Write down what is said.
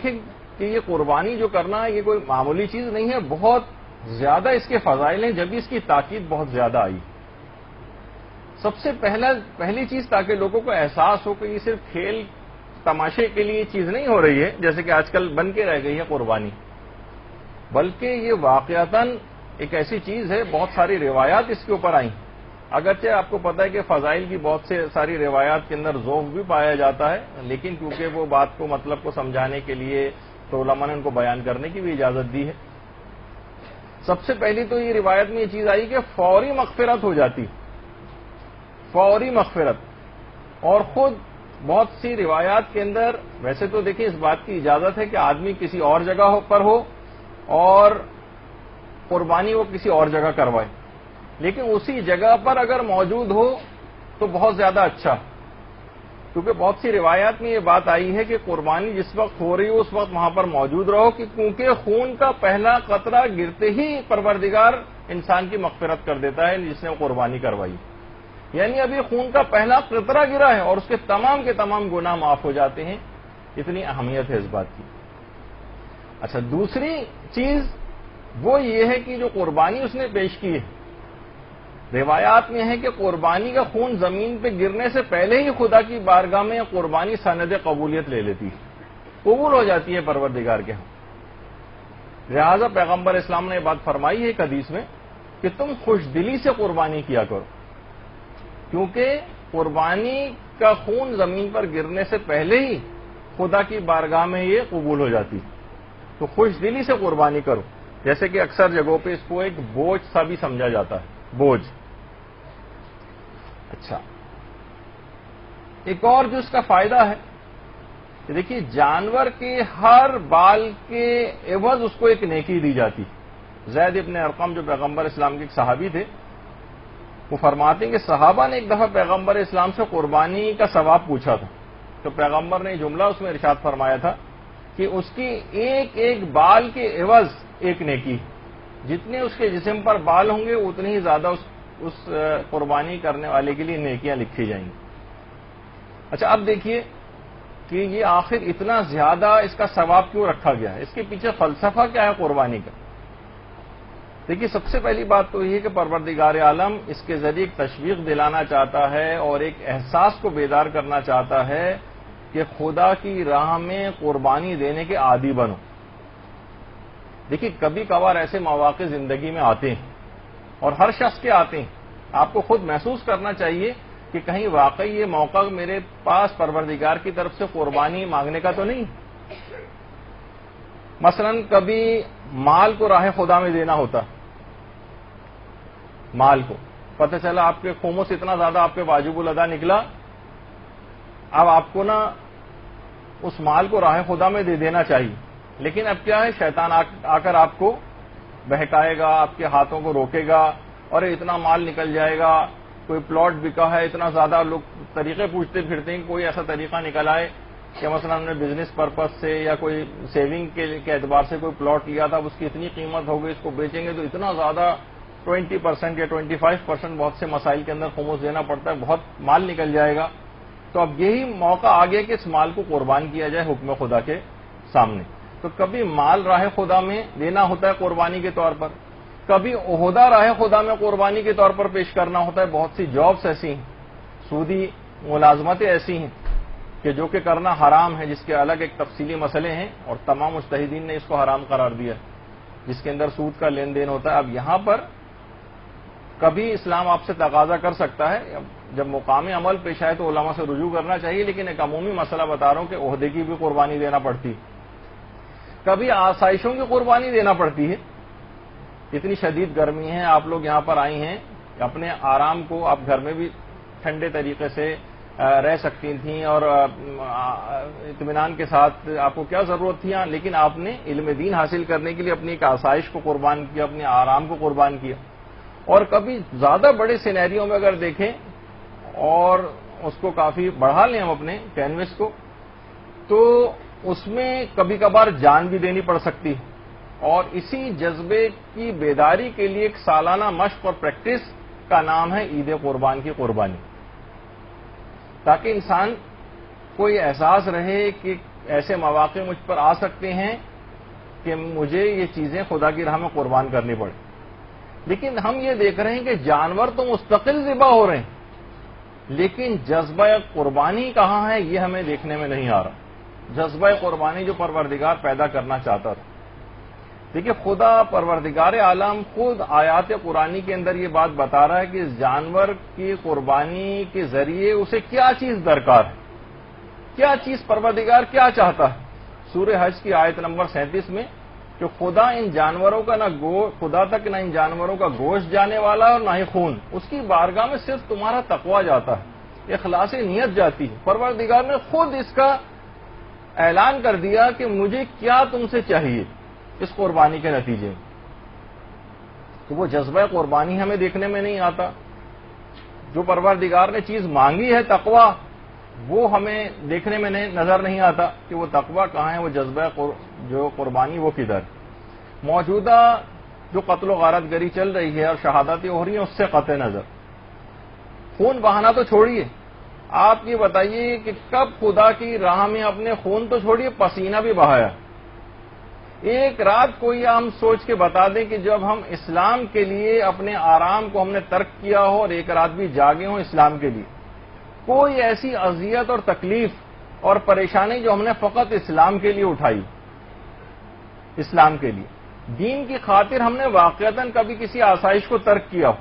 دیکھیں کہ یہ قربانی جو کرنا ہے یہ کوئی معمولی چیز نہیں ہے، بہت زیادہ اس کے فضائل ہیں، جبھی اس کی تاکید بہت زیادہ آئی۔ سب سے پہلی چیز تاکہ لوگوں کو احساس ہو کہ یہ صرف کھیل تماشے کے لیے چیز نہیں ہو رہی ہے جیسے کہ آج کل بن کے رہ گئی ہے قربانی، بلکہ یہ واقعتاً ایک ایسی چیز ہے، بہت ساری روایات اس کے اوپر آئیں۔ اگرچہ آپ کو پتہ ہے کہ فضائل کی بہت سے ساری روایات کے اندر ذوق بھی پایا جاتا ہے، لیکن کیونکہ وہ بات کو مطلب کو سمجھانے کے لیے تو علماء نے ان کو بیان کرنے کی بھی اجازت دی ہے۔ سب سے پہلی تو یہ روایت میں یہ چیز آئی کہ فوری مغفرت ہو جاتی، فوری مغفرت۔ اور خود بہت سی روایات کے اندر ویسے تو دیکھیں اس بات کی اجازت ہے کہ آدمی کسی اور جگہ پر ہو اور قربانی وہ کسی اور جگہ کروائے، لیکن اسی جگہ پر اگر موجود ہو تو بہت زیادہ اچھا، کیونکہ بہت سی روایات میں یہ بات آئی ہے کہ قربانی جس وقت ہو رہی ہو اس وقت وہاں پر موجود رہو، کہ کیونکہ خون کا پہلا قطرہ گرتے ہی پروردگار انسان کی مغفرت کر دیتا ہے جس نے قربانی کروائی، یعنی ابھی خون کا پہلا قطرہ گرا ہے اور اس کے تمام گناہ معاف ہو جاتے ہیں۔ اتنی اہمیت ہے اس بات کی۔ اچھا، دوسری چیز وہ یہ ہے کہ جو قربانی اس نے پیش کی ہے، روایات میں ہے کہ قربانی کا خون زمین پہ گرنے سے پہلے ہی خدا کی بارگاہ میں قربانی سند قبولیت لے لیتی ہے، قبول ہو جاتی ہے پروردگار کے ہاں۔ لہذا پیغمبر اسلام نے یہ بات فرمائی ہے ایک حدیث میں کہ تم خوش دلی سے قربانی کیا کرو، کیونکہ قربانی کا خون زمین پر گرنے سے پہلے ہی خدا کی بارگاہ میں یہ قبول ہو جاتی، تو خوش دلی سے قربانی کرو۔ جیسے کہ اکثر جگہوں پہ اس کو ایک بوجھ سا بھی سمجھا جاتا ہے، بوجھ۔ اچھا، ایک اور جو اس کا فائدہ ہے کہ دیکھیے جانور کے ہر بال کے عوض اس کو ایک نیکی دی جاتی۔ زید ابن ارقم جو پیغمبر اسلام کے ایک صحابی تھے، وہ فرماتے ہیں کہ صحابہ نے ایک دفعہ پیغمبر اسلام سے قربانی کا ثواب پوچھا تھا، تو پیغمبر نے جملہ اس میں ارشاد فرمایا تھا کہ اس کی ایک بال کے عوض ایک نیکی، جتنے اس کے جسم پر بال ہوں گے اتنی ہی زیادہ اس قربانی کرنے والے کے لیے نیکیاں لکھی جائیں گی۔ اچھا، اب دیکھیے کہ یہ آخر اتنا زیادہ اس کا ثواب کیوں رکھا گیا ہے، اس کے پیچھے فلسفہ کیا ہے قربانی کا؟ دیکھیے سب سے پہلی بات تو یہ ہے کہ پروردگار عالم اس کے ذریعے ایک تشویق دلانا چاہتا ہے اور ایک احساس کو بیدار کرنا چاہتا ہے کہ خدا کی راہ میں قربانی دینے کے عادی بنو۔ دیکھیے کبھی کبھار ایسے مواقع زندگی میں آتے ہیں اور ہر شخص کے آتے ہیں، آپ کو خود محسوس کرنا چاہیے کہ کہیں واقعی یہ موقع میرے پاس پروردگار کی طرف سے قربانی مانگنے کا تو نہیں۔ مثلا کبھی مال کو راہ خدا میں دینا ہوتا، مال کو پتہ چلا آپ کے خمس اتنا زیادہ آپ کے واجب الادا نکلا، اب آپ کو نا اس مال کو راہ خدا میں دے دینا چاہیے، لیکن اب کیا ہے، شیطان آ کر آپ کو بہکائے گا، آپ کے ہاتھوں کو روکے گا، اور اتنا مال نکل جائے گا، کوئی پلاٹ بکا ہے، اتنا زیادہ لوگ طریقے پوچھتے پھرتے ہیں، کوئی ایسا طریقہ نکل آئے کہ مثلا ہم نے بزنس پرپز سے یا کوئی سیونگ کے اعتبار سے کوئی پلاٹ لیا تھا، اس کی اتنی قیمت ہو گئی، اس کو بیچیں گے تو اتنا زیادہ 20% یا 25% بہت سے مسائل کے اندر خمس دینا پڑتا ہے، بہت مال نکل جائے گا۔ تو اب یہی موقع آ گیا کہ اس مال کو قربان کیا جائے حکم خدا کے سامنے۔ تو کبھی مال راہ خدا میں دینا ہوتا ہے قربانی کے طور پر، کبھی عہدہ راہ خدا میں قربانی کے طور پر پیش کرنا ہوتا ہے۔ بہت سی جابس ایسی ہیں، سودی ملازمتیں ایسی ہیں کہ جو کہ کرنا حرام ہے، جس کے الگ ایک تفصیلی مسئلے ہیں اور تمام مجتہدین نے اس کو حرام قرار دیا، جس کے اندر سود کا لین دین ہوتا ہے۔ اب یہاں پر کبھی اسلام آپ سے تقاضا کر سکتا ہے، جب مقام عمل پیش آئے تو علماء سے رجوع کرنا چاہیے، لیکن ایک عمومی مسئلہ بتا رہا ہوں کہ عہدے کی بھی قربانی دینا پڑتی، کبھی آسائشوں کی قربانی دینا پڑتی ہے۔ اتنی شدید گرمی ہے، آپ لوگ یہاں پر آئی ہیں، اپنے آرام کو آپ گھر میں بھی ٹھنڈے طریقے سے رہ سکتی تھیں اور اطمینان کے ساتھ، آپ کو کیا ضرورت تھی، لیکن آپ نے علم دین حاصل کرنے کے لیے اپنی ایک آسائش کو قربان کیا، اپنے آرام کو قربان کیا۔ اور کبھی زیادہ بڑے سینیریوں میں اگر دیکھیں اور اس کو کافی بڑھا لیں ہم اپنے کینوس کو، تو اس میں کبھی کبھار جان بھی دینی پڑ سکتی، اور اسی جذبے کی بیداری کے لیے ایک سالانہ مشق اور پریکٹس کا نام ہے عید قربان کی قربانی، تاکہ انسان کو یہ احساس رہے کہ ایسے مواقع مجھ پر آ سکتے ہیں کہ مجھے یہ چیزیں خدا کی راہ میں قربان کرنی پڑے. لیکن ہم یہ دیکھ رہے ہیں کہ جانور تو مستقل ذبح ہو رہے ہیں، لیکن جذبہ قربانی کہاں ہے یہ ہمیں دیکھنے میں نہیں آ رہا. جذبہ قربانی جو پروردگار پیدا کرنا چاہتا تھا. دیکھیے خدا پروردگار عالم خود آیات قرآنی کے اندر یہ بات بتا رہا ہے کہ اس جانور کی قربانی کے ذریعے اسے کیا چیز درکار ہے، کیا چیز پروردگار کیا چاہتا ہے. سورہ حج کی آیت نمبر 37 میں کہ خدا ان جانوروں کا خدا تک نہ ان جانوروں کا گوشت جانے والا اور نہ ہی خون، اس کی بارگاہ میں صرف تمہارا تقویٰ جاتا ہے، اخلاص نیت جاتی ہے. پروردگار نے خود اس کا اعلان کر دیا کہ مجھے کیا تم سے چاہیے اس قربانی کے نتیجے میں. تو وہ جذبہ قربانی ہمیں دیکھنے میں نہیں آتا. جو پروردگار نے چیز مانگی ہے تقویٰ، وہ ہمیں دیکھنے میں نظر نہیں آتا کہ وہ تقویٰ کہاں ہے، وہ جذبہ جو قربانی وہ کدھر. موجودہ جو قتل و غارت گری چل رہی ہے اور شہادتیں ہو رہی ہیں اس سے قطع نظر. خون بہانا تو چھوڑیے، آپ یہ بتائیے کہ کب خدا کی راہ میں اپنے خون تو چھوڑیے پسینہ بھی بہایا. ایک رات کوئی ہم سوچ کے بتا دیں کہ جب ہم اسلام کے لیے اپنے آرام کو ہم نے ترک کیا ہو اور ایک رات بھی جاگے ہوں اسلام کے لیے، کوئی ایسی اذیت اور تکلیف اور پریشانی جو ہم نے فقط اسلام کے لیے اٹھائی، اسلام کے لیے دین کی خاطر ہم نے واقعتاً کبھی کسی آسائش کو ترک کیا ہو،